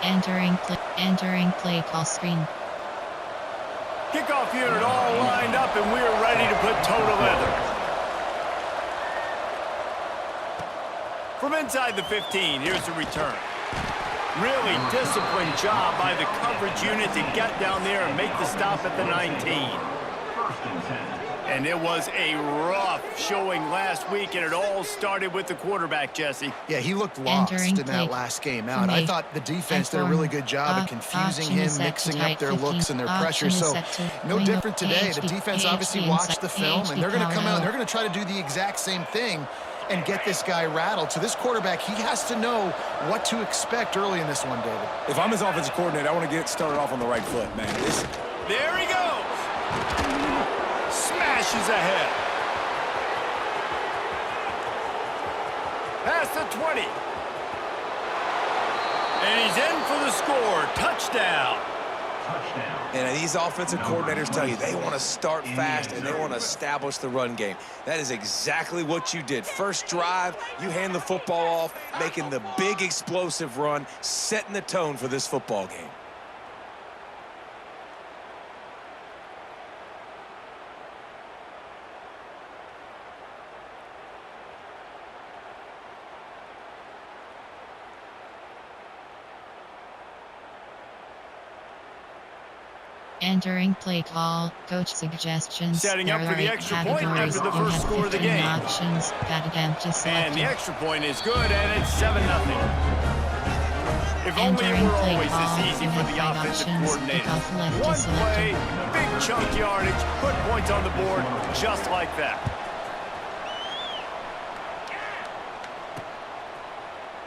Entering play call screen. Kickoff unit all lined up, and we're ready to put toe to leather. From inside the 15, here's the return. Really disciplined job by the coverage unit to get down there and make the stop at the 19. And it was a rough showing last week, and it all started with the quarterback, Jesse. Yeah, he looked lost in that last game out. I thought the defense did a really good job of confusing him, mixing up their looks and their pressure. So no different today. The defense obviously watched the film, and they're going to come out and they're going to try to do the exact same thing and get this guy rattled. So this quarterback, he has to know what to expect early in this one, David. If I'm his offensive coordinator, I want to get started off on the right foot, man. There he goes. Smashes ahead. Past the 20. And he's in for the score. Touchdown. And these offensive coordinators tell you they want to start fast and they want to establish the run game. That is exactly what you did. First drive, you hand the football off, making the big explosive run, setting the tone for this football game. Entering play call, coach suggestions. Setting up for the extra point after the first score of the game. Options, and the extra point is good, and it's 7-0. If only it were always this easy for the offensive coordinator. One play, big chunk yardage, put points on the board just like that.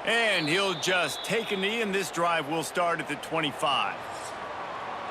And he'll just take a knee, and this drive will start at the 25.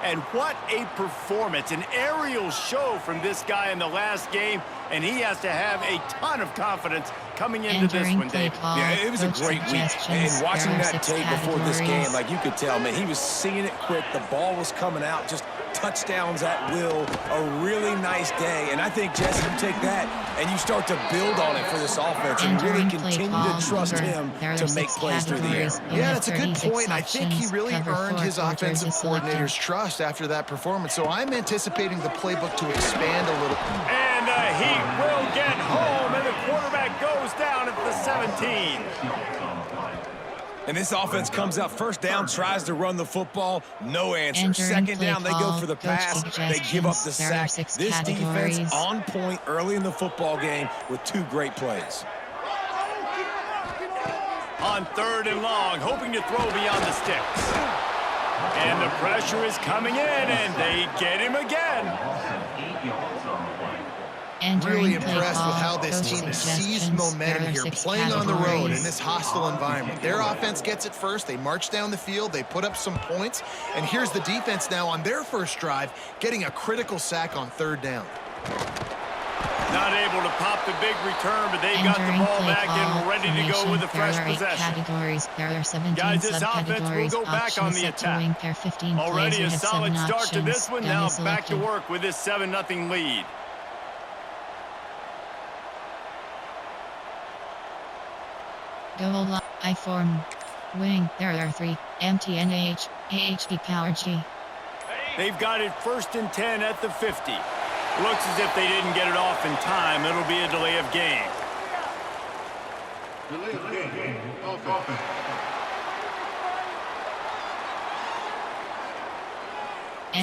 And what a performance, an aerial show from this guy in the last game, and he has to have a ton of confidence coming into this one, Dave. Yeah, it was a great week. And watching that tape before this game, like you could tell, man, he was seeing it quick. The ball was coming out, just touchdowns at will. A really nice day. And I think, Jesse, you take that and you start to build on it for this offense and really continue to trust him to make plays through the air. Yeah, that's a good point. I think he really earned his offensive coordinator's trust after that performance. So I'm anticipating the playbook to expand a little. And he will get home, and the quarterback goes down at the 17. And this offense comes out first down, tries to run the football, no answer. Second down, they go for the pass, they give up the sack. This defense on point early in the football game with two great plays. On 3rd and long, hoping to throw beyond the sticks. And the pressure is coming in, and they get him again. Really impressed with how this team has seized momentum here, playing on the road in this hostile environment. Their offense gets it first. They march down the field. They put up some points. And here's the defense now on their first drive, getting a critical sack on 3rd down. Not able to pop the big return, but they got the ball back and ready to go with a fresh possession. There are 17 guys, this offense will go back on the attack. Already a solid start to this one. Now back to work with this 7-0 lead. Goal line, I form. Wing, there are 3. Empty NH, AHD power G. They've got it 1st and 10 at the 50. Looks as if they didn't get it off in time. It'll be a delay of game.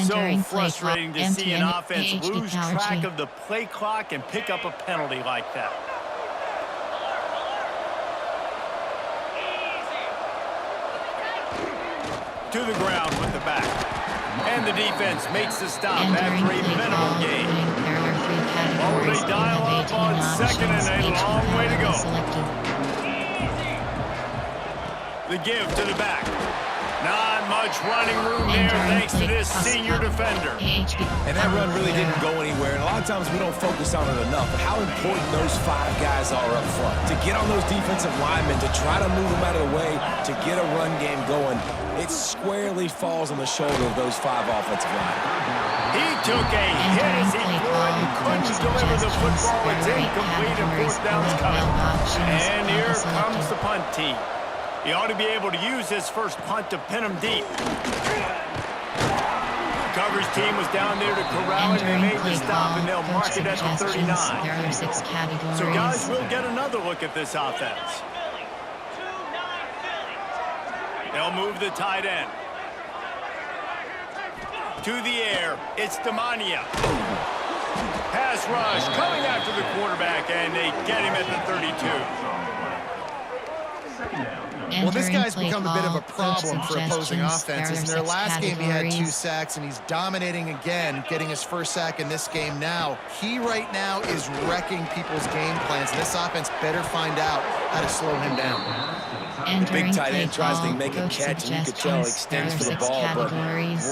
So frustrating to see an offense lose track of the play clock and pick up a penalty like that. To the ground with the back. And the defense makes the stop after a minimum gain. Oh, they dial up on 2nd and a long way to go. The give to the back. Not much running room there thanks to this senior defender. And that run really didn't go anywhere. And a lot of times we don't focus on it enough. But how important those 5 guys are up front. To get on those defensive linemen, to try to move them out of the way, to get a run game going. It squarely falls on the shoulder of those 5 offensive linemen. He took a hit as he threw it and couldn't deliver the football. It's incomplete and 4th down's coming. And here comes the punt team. He ought to be able to use his first punt to pin him deep. Coverage team was down there to corral him. They made the stop, and they'll mark it at the 39. There are 6 categories. So, guys, we'll get another look at this offense. They'll move the tight end. To the air, it's Demania. Pass rush coming after the quarterback, and they get him at the 32. Well, this guy's become a bit of a problem for opposing offenses. In their last game, he had 2 sacks, and he's dominating again, getting his first sack in this game now. He right now is wrecking people's game plans, and this offense better find out how to slow him down. The big tight end tries to make a catch, and you could tell he extends for the ball, but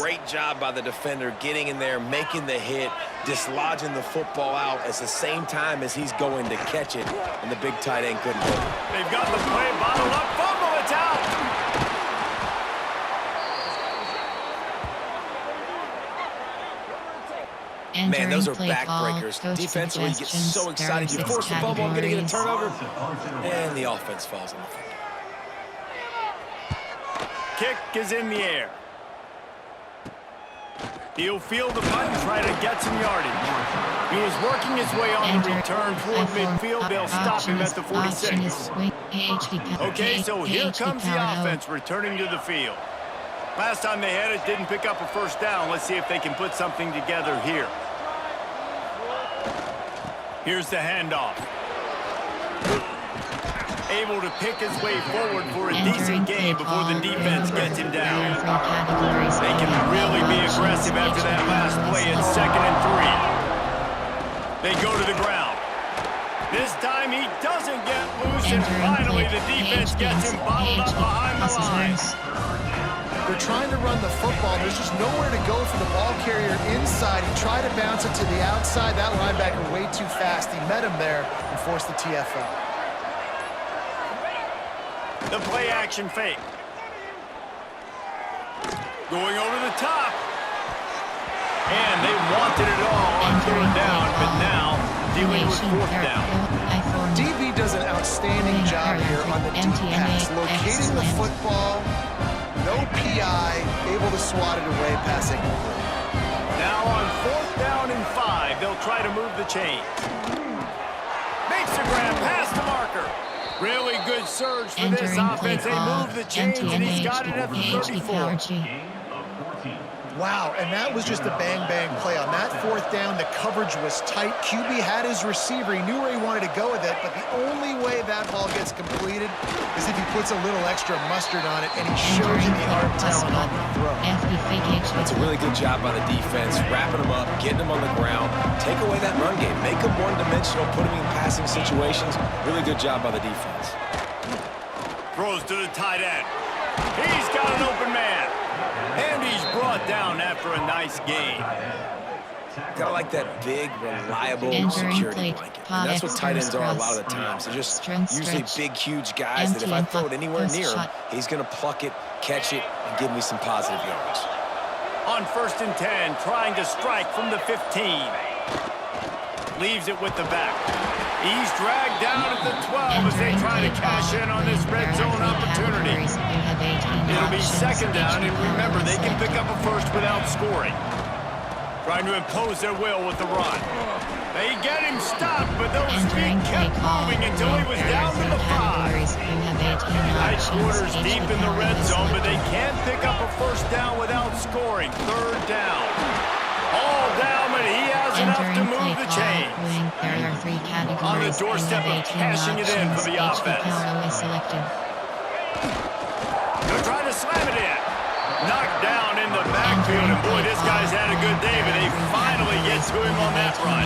great job by the defender getting in there, making the hit, dislodging the football out at the same time as he's going to catch it, and the big tight end couldn't hold it. They've got the play bottled up. Fumble, it's out. Man, those are backbreakers. Defensively, you get so excited. You force the fumble and getting a turnover, and the offense falls on the field. Kick is in the air. He'll field the punt and try to get some yardage. He was working his way on the return toward midfield. They'll stop him at the 46. Okay, so here comes the offense returning to the field. Last time they had it, didn't pick up a first down. Let's see if they can put something together here. Here's the handoff. Able to pick his way forward for a decent game before the defense gets him down. They can really be aggressive after that last play in 2nd and 3. They go to the ground. This time he doesn't get loose, and finally the defense gets him bottled up behind the lines. They're trying to run the football. There's just nowhere to go for the ball carrier inside. He tried to bounce it to the outside. That linebacker way too fast. He met him there and forced the TFL. The play-action fake. Going over the top. And they wanted it all on 3rd down, but now dealing with 4th down. DB does an outstanding job here on the deep pass, locating the football, no PI, able to swat it away, passing. Now on 4th down and 5, they'll try to move the chains. Makes a grab past the marker. Really good surge for this offense. They move the chains, and he's got it at the 34. Wow, and that was just a bang-bang play. On that 4th down, the coverage was tight. QB had his receiver. He knew where he wanted to go with it, but the only way that ball gets completed is if he puts a little extra mustard on it, and he shows you the arm talent on the throw. That's a really good job by the defense, wrapping them up, getting them on the ground, take away that run game, make them one-dimensional, put them in passing situations. Really good job by the defense. Throws to the tight end. He's got an open man. And he's brought down after a nice game. Gotta like that big, reliable security blanket. And that's what tight ends are a lot of the times. They're just usually big, huge guys that if I throw it anywhere near him, he's going to pluck it, catch it, and give me some positive yards. On 1st and 10, trying to strike from the 15. Leaves it with the back. He's dragged down at the 12 as they try to cash in on this red zone opportunity. It'll be 2nd down, and remember, they can pick up a first without scoring. Trying to impose their will with the run. They get him stopped, but those feet kept moving until he was down to the 5. Tight quarters deep in the red zone, but they can't pick up a first down without scoring. 3rd down. All down, but he has enough to move the chains. On the doorstep of cashing it in for the offense. They're trying to slam it in. Knocked down in the backfield, and boy, this guy's had a good day, but they finally get to him on that run.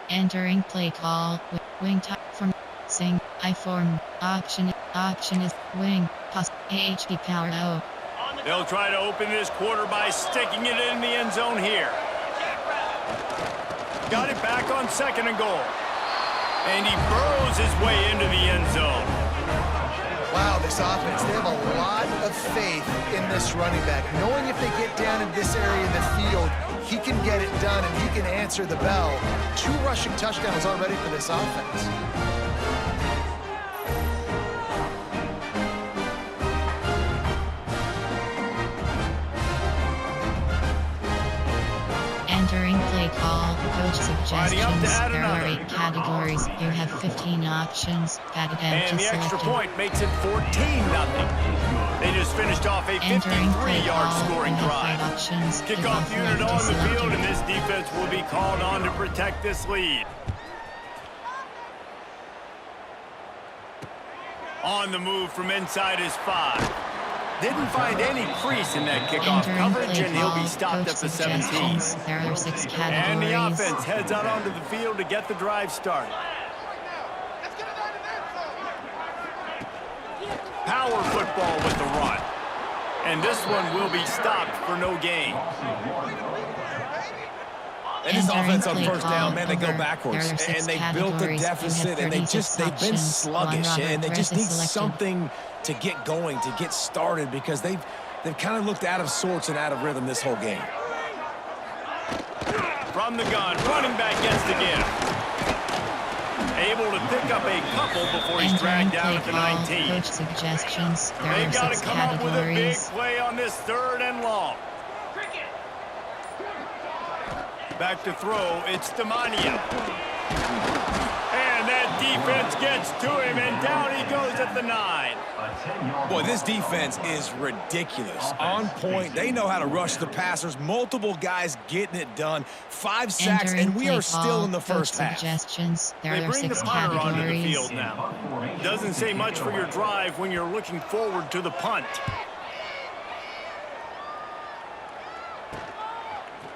Entering play call with wing type from sing I form option is wing pass HP power O. They'll try to open this quarter by sticking it in the end zone here. Got it back on 2nd and goal. And he burrows his way into the end zone. Wow, this offense, they have a lot of faith in this running back. Knowing if they get down in this area of the field, he can get it done and he can answer the bell. 2 rushing touchdowns already for this offense. Entering play call, coach suggestions. There are 8 categories. You have 15 options. And the extra point makes it 14-0. They just finished off a 53-yard scoring drive. Kickoff unit on the field, and this defense will be called on to protect this lead. On the move from inside his 5. Didn't find any crease in that kickoff coverage, and he'll be stopped at the 17. There are 6 categories. And the offense heads out onto the field to get the drive started. Power football with the run. And this one will be stopped for no gain. And this offense on first down, man, they go backwards. And they built the deficit, and they've been sluggish, and they just need something to get going, to get started, because they've kind of looked out of sorts and out of rhythm this whole game. From the gun, running back gets the gift. Able to pick up a couple before he's dragged down at the 19. Coach suggestions. They've got to come up with a big play on this 3rd and long. Back to throw, it's Demania. And that defense gets to him, and down he goes at the 9. Boy, this defense is ridiculous. On point, they know how to rush the passers. Multiple guys getting it done. 5 sacks, and we are still in the first half. They bring the punter onto the field now. Doesn't say much for your drive when you're looking forward to the punt.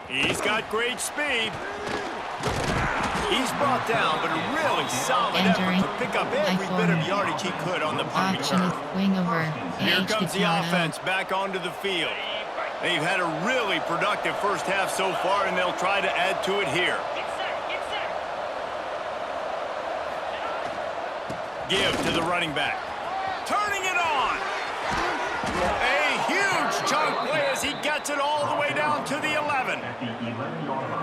He's got great speed. He's brought down, but a really solid effort to pick up every bit of yardage he could on the punt return. Here comes the offense back onto the field. They've had a really productive first half so far, and they'll try to add to it here. Give to the running back. Turning it on. A huge chunk play as he gets it all the way down to the 11.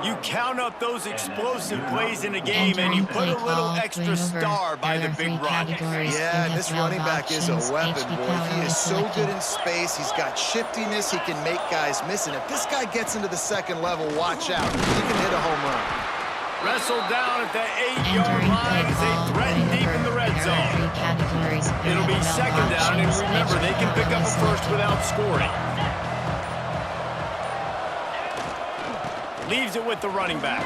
You count up those explosive plays in a game, and you put a little extra star by the big run. Yeah, this running back is a weapon, boy. He is so good in space. He's got shiftiness. He can make guys miss. And if this guy gets into the 2nd level, watch out. He can hit a home run. Wrestled down at the 8-yard line as they threaten deep in the red zone. It'll be 2nd down, and remember, they can pick up a first without scoring. Leaves it with the running back.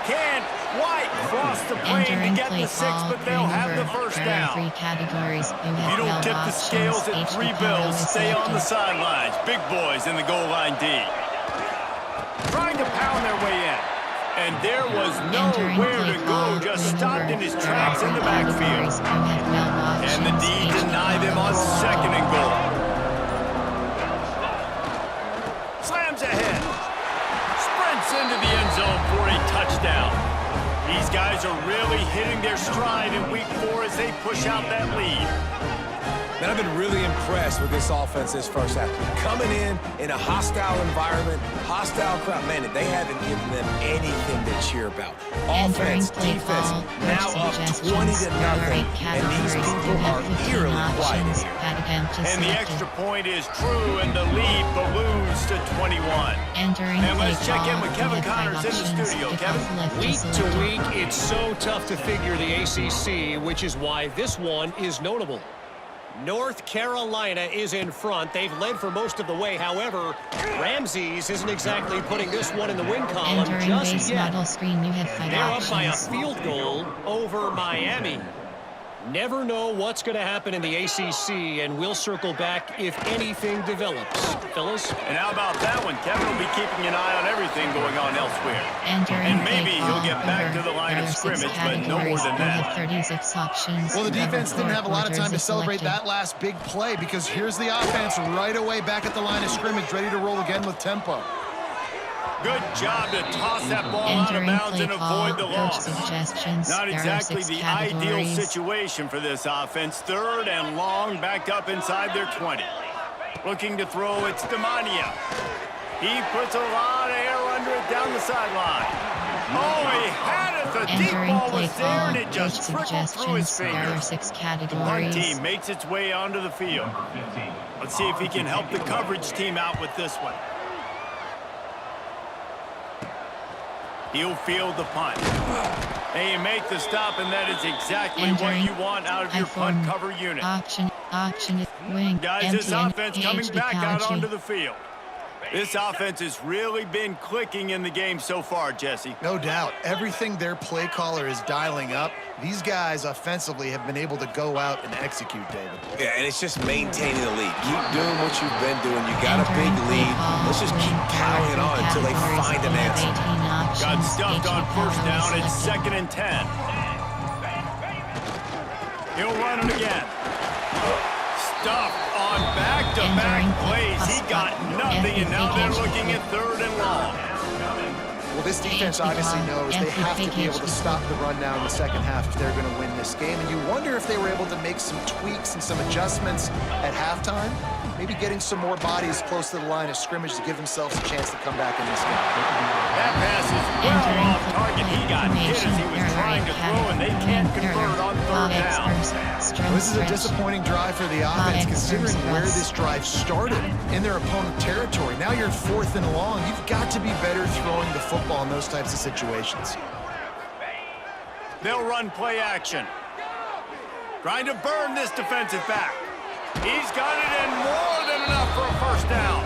Can't quite cross the plane to get the 6, but they'll have the first down. If you don't tip the scales at 3 bills, stay on the sidelines. Big boys in the goal line D. Trying to pound their way in. And there was nowhere to go, just stopped in his tracks in the backfield. And the D denied him on 2nd and goal. Slams ahead. Sprints into the end zone for a touchdown. These guys are really hitting their stride in week 4 as they push out that lead. And I've been really impressed with this offense this first half. Coming in a hostile environment, hostile crowd, man, they haven't given them anything to cheer about. Offense, defense, now up 20-0, and these people are eerily quiet. And the extra point is true, and the lead balloons to 21. And let's check in with Kevin Connors in the studio. Kevin? Week to week, it's so tough to figure the ACC, which is why this one is notable. North Carolina is in front. They've led for most of the way. However, Ramses isn't exactly putting this one in the win column just yet. They're up by a field goal over Miami. Never know what's going to happen in the ACC, and we'll circle back if anything develops. Fellas? And how about that one? Kevin will be keeping an eye on everything going on elsewhere. And maybe he'll get back to the line of scrimmage, but no more than that. Well, the defense didn't have a lot of time to celebrate that last big play, because here's the offense right away back at the line of scrimmage, ready to roll again with tempo. Good job to toss that ball out of bounds and avoid the loss. Not exactly the ideal situation for this offense. 3rd and long, backed up inside their 20. Looking to throw, it's Demania. He puts a lot of air under it down the sideline. Oh, he had it. The deep ball was there, and it just trickled through his fingers. The punt team makes its way onto the field. Let's see if he can help the coverage team out with this one. He'll field the punt. And you make the stop, and that is exactly what you want out of your punt cover unit. Option wing. Guys, this offense coming back out onto the field. This offense has really been clicking in the game so far, Jesse. No doubt. Everything their play caller is dialing up, these guys offensively have been able to go out and execute, David. Yeah, and it's just maintaining the lead. Keep doing what you've been doing. You got a big lead. Let's just keep piling it on until they find an answer. Got stuffed on 1st down. It's 2nd and 10. He'll run it again. Stuffed on back-to-back plays. He got nothing, and now they're looking at 3rd and long. Well, this defense obviously knows they have to be able to stop the run now in the 2nd half if they're going to win this game. And you wonder if they were able to make some tweaks and some adjustments at halftime. Maybe getting some more bodies close to the line of scrimmage to give themselves a chance to come back in this game. That pass is well off target. He got hit as he was trying to throw, and they can't convert on 3rd down. This is a disappointing drive for the offense, considering where this drive started in their opponent territory. Now you're 4th and long. You've got to be better throwing the football in those types of situations. They'll run play action. Trying to burn this defensive back. He's got it in more than enough for a 1st down.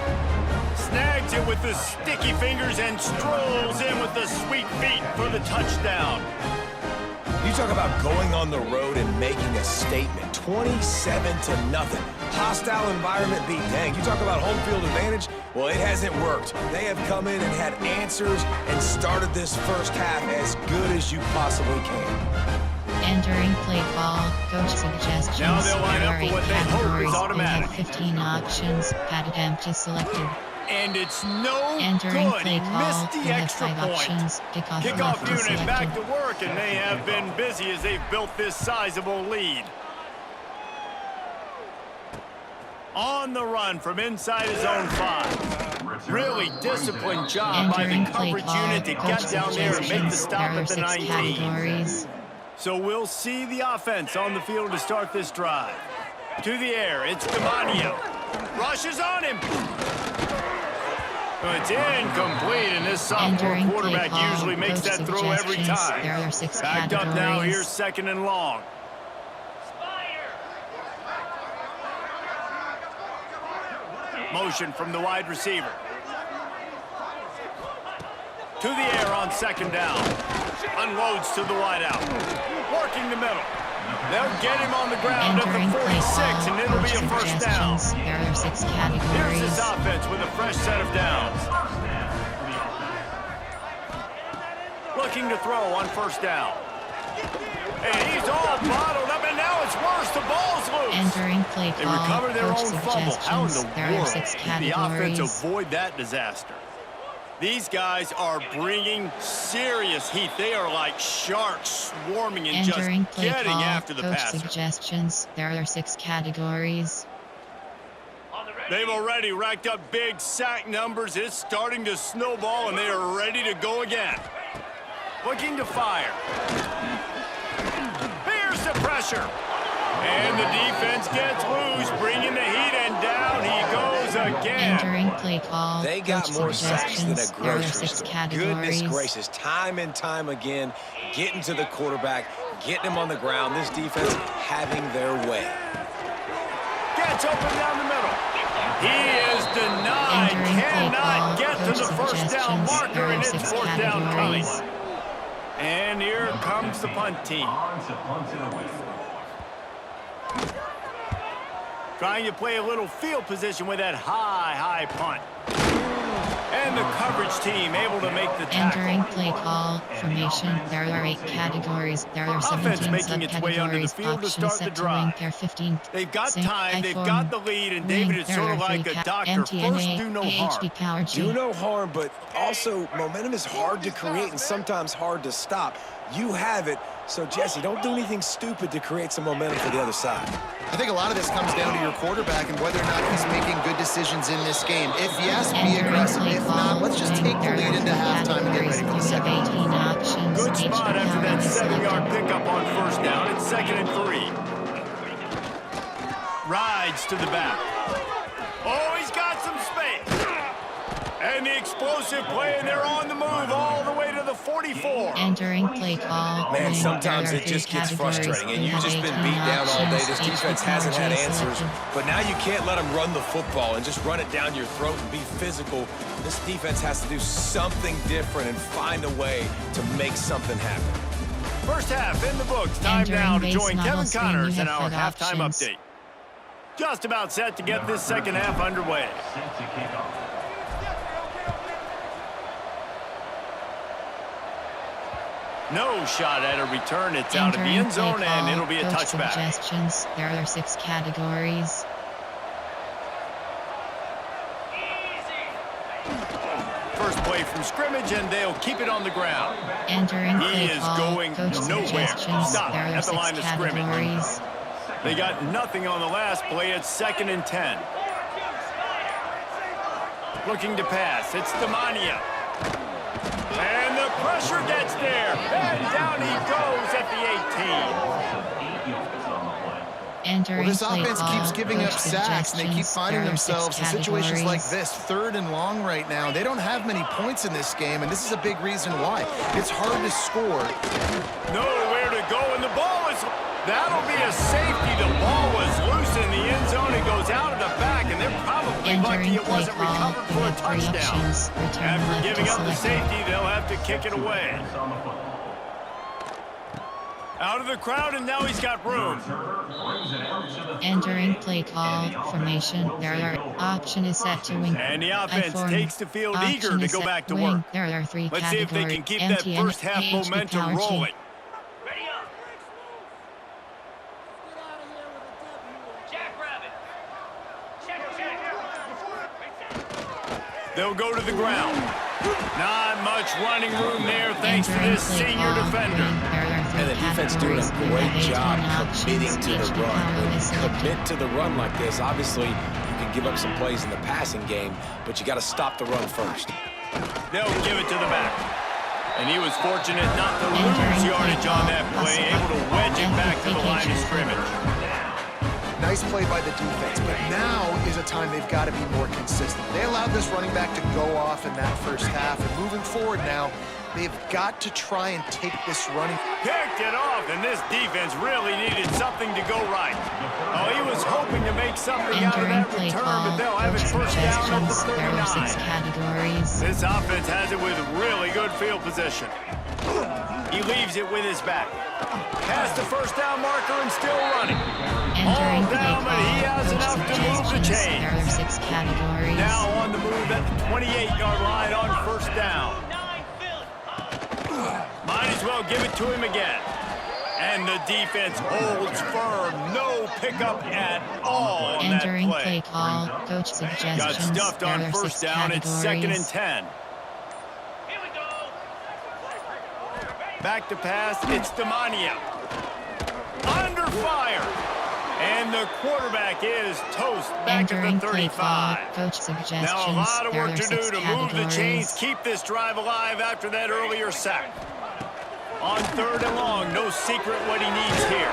Snags it with the sticky fingers and strolls in with the sweet feet for the touchdown. You talk about going on the road and making a statement. 27-0. Hostile environment beat dang. You talk about home field advantage. Well, it hasn't worked. They have come in and had answers and started this 1st half as good as you possibly can. Entering play call, coach suggestions. Now they'll line up for what they hope is automatic. We have 15 options, padded empty selected. And it's no Entering good. play He call, missed the we have extra 5 point. options, Kickoff unit back to work, and they have been busy as they've built this sizable lead. On the run from inside his own 5. Really disciplined job by the coverage unit to get down there and make the stop at the 19. So we'll see the offense on the field to start this drive. To the air, it's Demania. Rushes on him. It's incomplete, and this sophomore quarterback usually makes that throw every time. Backed up now, here's 2nd and long. Motion from the wide receiver. To the air on 2nd down. Unloads to the wideout. Working the middle. They'll get him on the ground at the 46, and it'll be a 1st down. There are 6 categories. Here's this offense with a fresh set of downs. Looking to throw on 1st down. And he's all bottled up, and now it's worse. The ball's loose. Entering play call, they recover their coach own fumble. How in the there are 6 world categories. the offense avoid that disaster? These guys are bringing serious heat. They are like sharks swarming and Entering just play getting call, after the coach passer. suggestions. There are 6 categories. They've already racked up big sack numbers. It's starting to snowball, and they are ready to go again. Looking to fire. Here's the pressure. And the defense gets loose, bringing the heat, and down he goes again. Entering play call. They got more sacks than a There are grocery 6 store. categories. Goodness gracious, time and time again, getting to the quarterback, getting him on the ground. This defense having their way. Gets open down the middle. He is denied. Cannot get to the 1st down marker, and it's 4th down coming. And here comes the punt team. Trying to play a little field position with that high punt. And the coverage team able to make the tackle. Entering play call formation. There are 8 categories. There are 17 making its way onto the subcategories. field to Options start the set to drive. wing pair 15. They've got Sync, time, they've I-form, got the lead, and David, it's sort of like a doctor. First, do no harm. Power G. Do no harm, but also momentum is hard to create and sometimes hard to stop. You have it, so Jesse, don't do anything stupid to create some momentum for the other side. I think a lot of this comes down to your quarterback and whether or not he's making good decisions in this game. If yes, be aggressive. If not, let's just take the lead into halftime and get ready for the second half. Good spot after that 7-yard pickup on first down. It's 2nd and 3. Rides to the back. Oh, he's got some space. And the explosive play, and they're on the move all the way to the 44. Entering play call. Man, sometimes it just gets frustrating, and you've just been beat down all day. This defense hasn't had answers, but now you can't let them run the football and just run it down your throat and be physical. This defense has to do something different and find a way to make something happen. First half in the books. Time now to join Kevin Connors in our halftime update. Just about set to get this second half underway. No shot at a return. It's out of the end zone, and it'll be a touchback. Suggestions. There are 6 categories. First play from scrimmage, and they'll keep it on the ground. Entering he play is call. going nowhere. Stop there are at the 6 line of categories. scrimmage. They got nothing on the last play. It's 2nd and 10. Looking to pass. It's Demania. And the pressure gets there. And down he goes at the 18. Well, this offense keeps giving up sacks, and they keep finding themselves in situations like this. 3rd and long right now. They don't have many points in this game, and this is a big reason why. It's hard to score. Nowhere to go, and the ball is... That'll be a safety. The ball was loose in the end zone. It goes out of the back, and they're probably lucky it wasn't recovered for a touchdown. After giving up the safety, they'll have to kick it away. Out of the crowd, and now he's got room. Entering play call formation. There are option is set to wing. And the offense takes the field eager to go back to work. There are 3 Let's see if they can keep that first half momentum rolling. They'll go to the ground. Not much running room there thanks to this senior defender. And the defense doing a great job committing to the run. When you commit to the run like this, obviously you can give up some plays in the passing game, but you got to stop the run first. They'll give it to the back. And he was fortunate not to lose yardage on that play, able to wedge it back to the line of scrimmage. Nice play by the defense, but now is a time they've got to be more consistent. They allowed this running back to go off in that first half, and moving forward now, they've got to try and take this running. Picked it off, and this defense really needed something to go right. Oh, he was hoping to make something out of that return, but they'll have it first down at the 39. This offense has it with really good field position. He leaves it with his back. Past the first down marker and still running. All down, but he has enough to move the chains. There are 6 categories. Now on the move at the 28-yard line on first down. Might as well give it to him again. And the defense holds firm. No pickup at all on that play. Entering play call. Coach suggestions. Got stuffed on first down. It's 2nd and 10. Back to pass, it's Demania. Under fire. And the quarterback is toast back at the 35. Coach suggestions. Now a lot of work to do to move the chains, keep this drive alive after that earlier sack. On 3rd and long, no secret what he needs here.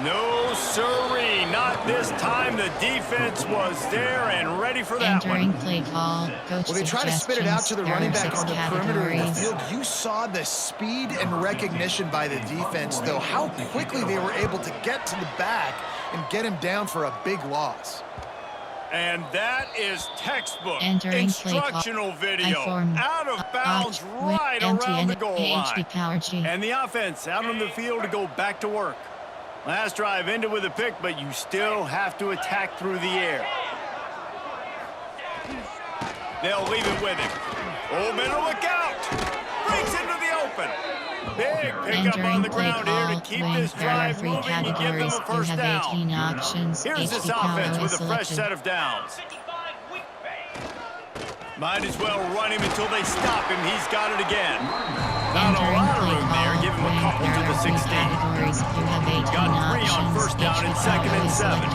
No siree, not this time. The defense was there and ready for that Entering one. Play call. Coach well, they try to spit it out to the running back on the perimeter of the field. You saw the speed and recognition by the defense, though, how quickly they were able to get to the back and get him down for a big loss. And that is textbook instructional video. Out of bounds right around the goal line. And the offense out on the field to go back to work. Last drive ended with a pick, but you still have to attack through the air. They'll leave it with him. Oh, better look out. Breaks into the open. Big pickup on the ground here to keep this drive moving and give them a first down. Here's this offense with a fresh set of downs. Might as well run him until they stop him. He's got it again. Not a lot of room there. Give him a couple to the 16. Got 3 on first down and 2nd and 7.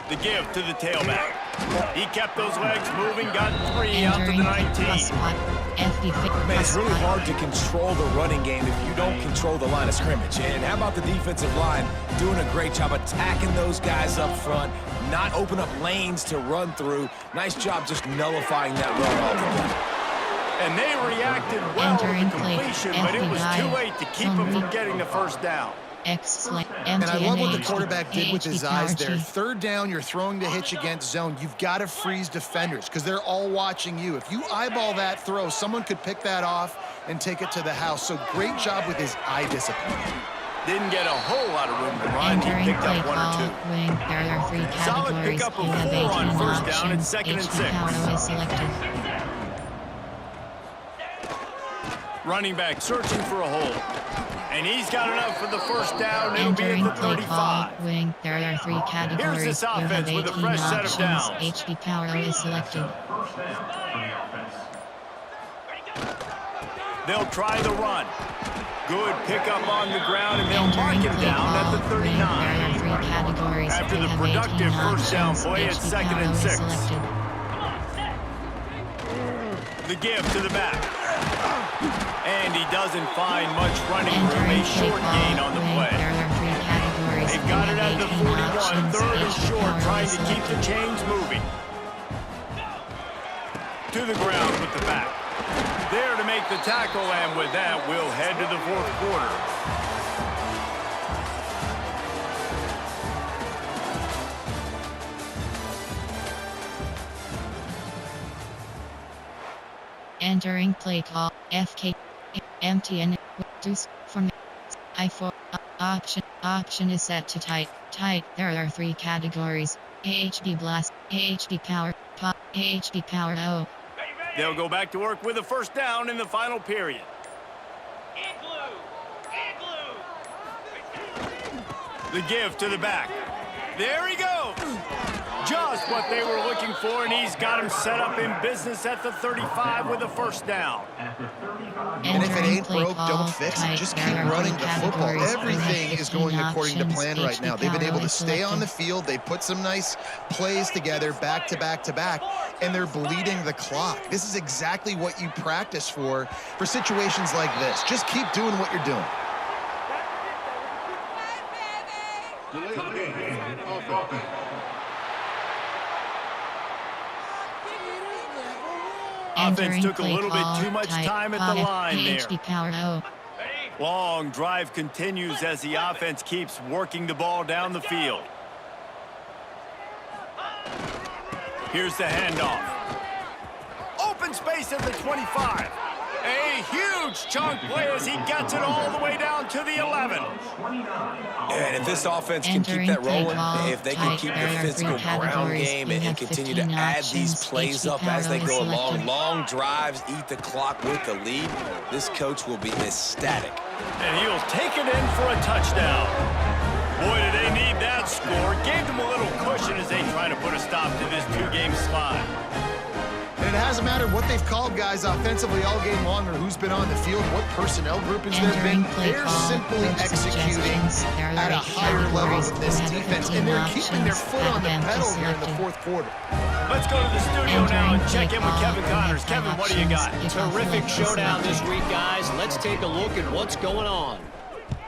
The give to the tailback. He kept those legs moving, got 3 out to the 19. Man, it's really hard to control the running game if you don't control the line of scrimmage. And how about the defensive line doing a great job attacking those guys up front, not open up lanes to run through. Nice job just nullifying that run altogether. And they reacted well to the completion, but it was too late to keep them from getting the first down. And I love what the quarterback did with his eyes there. 3rd down, you're throwing to hitch against zone. You've got to freeze defenders because they're all watching you. If you eyeball that throw, someone could pick that off and take it to the house. So great job with his eye discipline. Didn't get a whole lot of room to run. He picked up 1 or 2. There are 3 categories. Solid pickup of 4 on first down and 2nd and 6. Running back searching for a hole. And he's got enough for the first down. It'll be at the 35. There are 3 categories. Here's this offense with a fresh set of downs. HP power is selected. They'll try the run. Good pickup on the ground, and they'll mark him down at the 39. There are 3 categories. After the productive first down play at 2nd and 6. The give to the back. And he doesn't find much running room. A short gain on the play. They've got it at the 41, 3rd and short, trying to keep the chains moving. To the ground with the back. There to make the tackle, and with that, we'll head to the 4th quarter. Entering play call, FK, MTN, deuce, from I4, option is set to tight, there are 3 categories, AHP blast, AHP power, pop, AHP power O. They'll go back to work with a first down in the final period. The give to the back. There he goes. Just what they were looking for, and he's got him set up in business at the 35 with a first down. And if it ain't broke, don't fix it. Just keep running the football. Everything is going according to plan right now. They've been able to stay on the field. They put some nice plays together back to back to back, and they're bleeding the clock. This is exactly what you practice for situations like this. Just keep doing what you're doing. Offense took a little bit too much time at the line there. Long drive continues as the offense keeps working the ball down the field. Here's the handoff. Open space at the 25. A huge chunk play as he gets it all the way down to the 11. And if this offense can keep that rolling, if they can keep the physical ground game and continue to add these plays up as they go along, long drives, eat the clock with the lead, this coach will be ecstatic. And he'll take it in for a touchdown. Boy, did they need that score. Gave them a little cushion as they try to put a stop to this 2-game slide. And it hasn't mattered what they've called guys offensively all game long or who's been on the field, what personnel groupings there have been. They're simply executing at a higher level with this defense, and they're keeping their foot on the pedal here in the 4th quarter. Let's go to the studio now and check in with Kevin Connors. Kevin, what do you got? Terrific showdown this week, guys. Let's take a look at what's going on.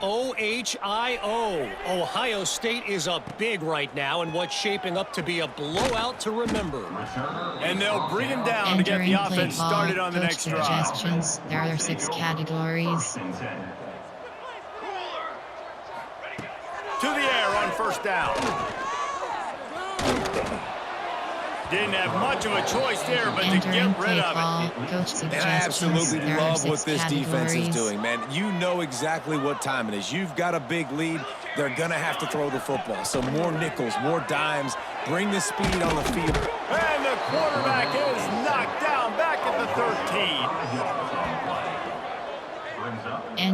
OHIO. Ohio State is up big right now in what's shaping up to be a blowout to remember. And they'll bring him down to get the offense started on the next drive. There are 6 categories. To the air on first down. Didn't have much of a choice there, but to get rid of it. And I absolutely love what this defense is doing, man. You know exactly what time it is. You've got a big lead. They're going to have to throw the football. So more nickels, more dimes. Bring the speed on the field. And the quarterback is knocked down back at the 13.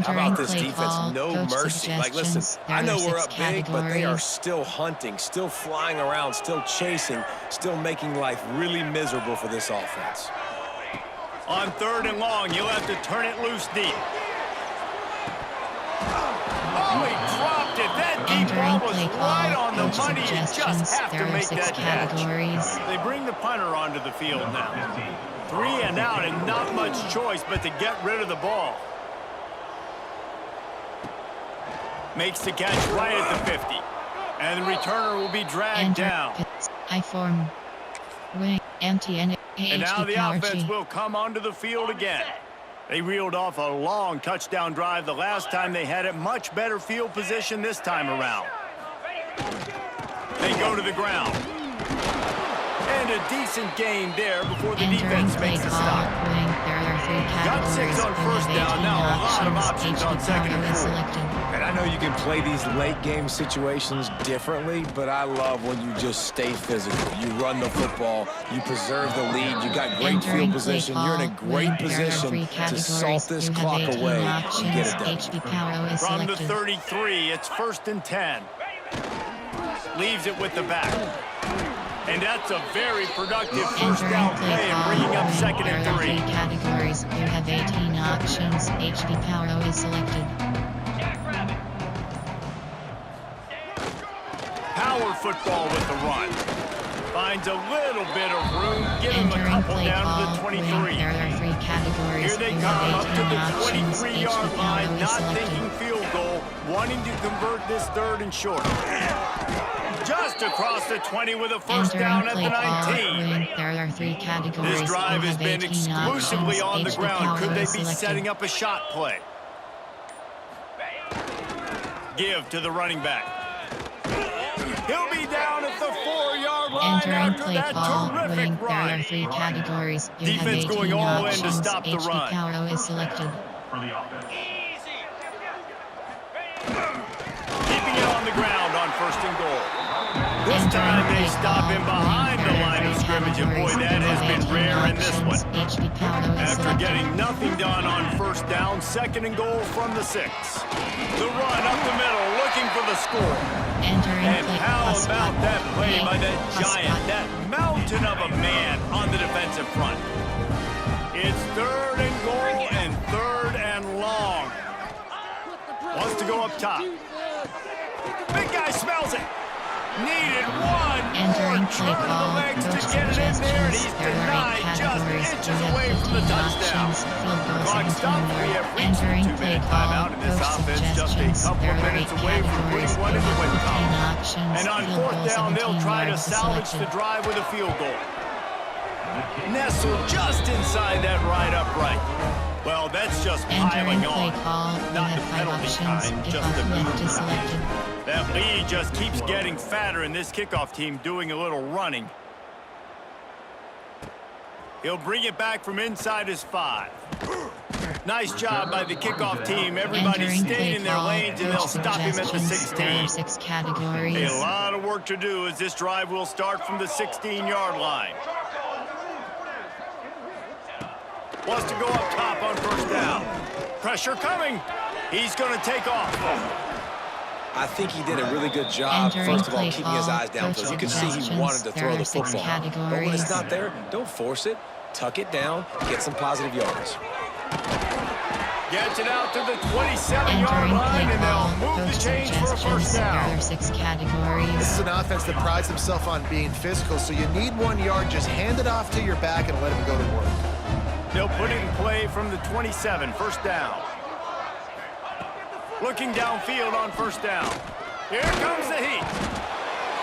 How about this defense? No mercy. Like, listen, I know we're up big, but they are still hunting, still flying around, still chasing, still making life really miserable for this offense. On 3rd and long, you'll have to turn it loose deep. Oh, he dropped it. That deep ball was right on the money. You just have to make that catch. They bring the punter onto the field now. 3 and out and not much choice but to get rid of the ball. Makes the catch right at the 50. And the returner will be dragged down. I form. Wing. Empty and now the offense will come onto the field again. They reeled off a long touchdown drive the last time they had it. Much better field position this time around. They go to the ground. And a decent gain there before the defense makes a stop. Got 6 on 1st down. Now a lot of options on 2nd and 4. And I know you can play these late-game situations differently, but I love when you just stay physical. You run the football. You preserve the lead. You got great field position. You're in a great position to salt this clock away and get it done. From the 33, it's 1st and 10. Leaves it with the back. And that's a very productive first down play and bringing up 2nd and 3. Categories. You have 18 options. HB Power is selected. Power football with the run. Finds a little bit of room. Give him a couple down to the 23. There are 3 categories. Here they come up to the 23-yard line, not thinking field goal, wanting to convert this 3rd and short. Just across the 20 with a first down at the 19. There are 3 categories. This drive has been exclusively on the ground. Could they be setting up a shot play? Give to the running back. He'll be down at the 4-yard line after that terrific run. There are 3 categories. Defense going all in to stop the run. HB is selected. Keeping it on the ground on 1st and goal. This time they stop him behind the line of scrimmage, and boy, that has been rare in this one. After getting nothing done on 1st down, 2nd and goal from the 6. The run up the middle, looking for the score. And how about that play by that giant, that mountain of a man on the defensive front? It's 3rd and goal and 3rd and long. Wants to go up top. Big guy smells it. Needed one more turn of the legs to get it in there, and he's denied just inches away from the touchdown. Clock stopped. We have reached the 2-minute timeout, and this offense just a couple of minutes away from putting one in the win column. And on 4th down, they'll try to salvage the drive with a field goal. Nestled just inside that right upright. Well, that's just piling on. Not the penalty kind, just the move. That lead just keeps getting fatter, and this kickoff team doing a little running. He'll bring it back from inside his 5. Nice job by the kickoff team. Everybody stayed in their lanes, and they'll stop him at the 16. 6 categories. A lot of work to do as this drive will start from the 16-yard line. Wants to go up top on 1st down. Pressure coming. He's going to take off. I think he did a really good job, first of all, keeping his eyes down. So you can see he wanted to throw the football. But when it's not there, don't force it. Tuck it down. Get some positive yards. Gets it out to the 27-yard line, and they'll move the chains for a first down. 6 categories. This is an offense that prides themselves on being physical, so you need 1 yard. Just hand it off to your back and let him go to work. They'll put it in play from the 27, first down. Looking downfield on 1st down. Here comes the heat.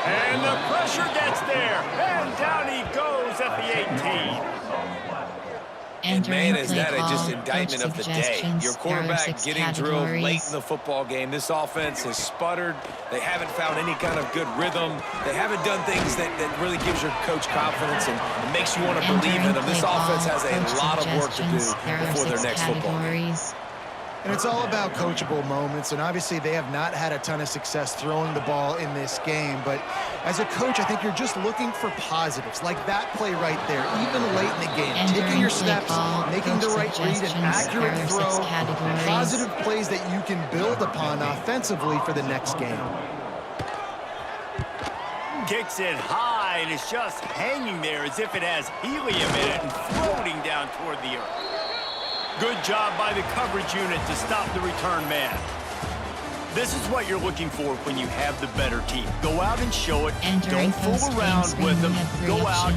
And the pressure gets there. And down he goes at the 18. And man, is that just call, indictment of the day. Your quarterback getting drilled late in the football game. This offense has sputtered. They haven't found any kind of good rhythm. They haven't done things that really gives your coach confidence and makes you want to believe in them. This offense has a lot of work to do before their next football game. And it's all about coachable moments, and obviously they have not had a ton of success throwing the ball in this game, but as a coach, I think you're just looking for positives, like that play right there, even late in the game, taking your steps, making the right read, an accurate throw, positive plays that you can build upon offensively for the next game. Kicks it high, and it's just hanging there as if it has helium in it and floating down toward the earth. Good job by the coverage unit to stop the return man. This is what you're looking for when you have the better team. Go out and show it. Don't fool around with them. Go out.